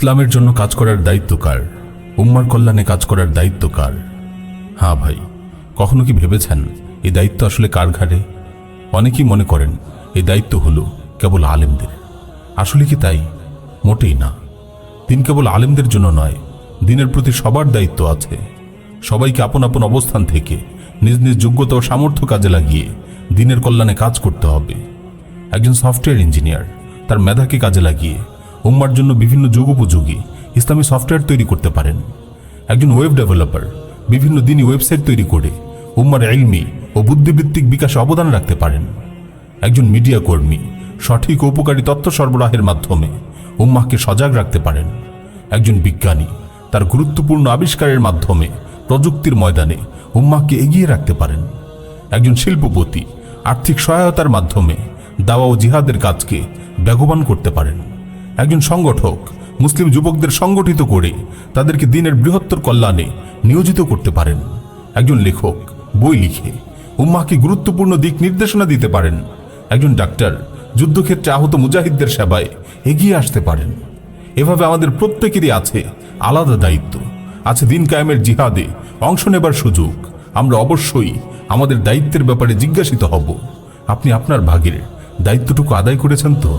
ইসলামের জন্য কাজ করার দায়িত্ব কার? উম্মার কল্যাণে কাজ করার দায়িত্ব কার? হ্যাঁ ভাই, কখনো কি ভেবেছেন এই দায়িত্ব আসলে কার ঘাড়ে? অনেকেই মনে করেন এই দায়িত্ব হলো কেবল আলেমদের। আসলে কি তাই? মোটেই না। দিন কেবল আলেমদের জন্য নয়, দিনের প্রতি সবার দায়িত্ব আছে। সবাইকে আপন আপন অবস্থান থেকে নিজ নিজ যোগ্যতা ও সামর্থ্য কাজে লাগিয়ে দিনের কল্যাণে কাজ করতে হবে। একজন সফটওয়্যার ইঞ্জিনিয়ার তার মেধাকে কাজে লাগিয়ে উম্মার জন্য বিভিন্ন যুগোপযোগী ইসলামী সফটওয়্যার তৈরি করতে পারেন। একজন ওয়েব ডেভেলপার বিভিন্ন দিনই ওয়েবসাইট তৈরি করে উম্মার ইলমি ও বুদ্ধিবৃত্তিক বিকাশে অবদান রাখতে পারেন। একজন মিডিয়া কর্মী সঠিক ও উপকারী তথ্য সরবরাহের মাধ্যমে উম্মাহকে সজাগ রাখতে পারেন। একজন বিজ্ঞানী তার গুরুত্বপূর্ণ আবিষ্কারের মাধ্যমে প্রযুক্তির ময়দানে উম্মাহকে এগিয়ে রাখতে পারেন। একজন শিল্পপতি আর্থিক সহায়তার মাধ্যমে দাওয়া ও জিহাদের কাজকে বেগবান করতে পারেন। একজন সংগঠক মুসলিম যুবকদের সংগঠিত করে তাদেরকে দিনের বৃহত্তর কল্যাণে নিয়োজিত করতে পারেন। একজন লেখক বই লিখে উম্মাহকে গুরুত্বপূর্ণ দিক নির্দেশনা দিতে পারেন। একজন ডাক্তার যুদ্ধক্ষেত্রে আহত মুজাহিদদের সেবায় এগিয়ে আসতে পারেন। এভাবে আমাদের প্রত্যেকেরই আছে আলাদা দায়িত্ব, আছে দিন কায়েমের জিহাদে অংশ নেবার সুযোগ। আমরা অবশ্যই আমাদের দায়িত্বের ব্যাপারে জিজ্ঞাসিত হব। আপনি আপনার ভাগের দায়িত্বটুকু আদায় করেছেন তো?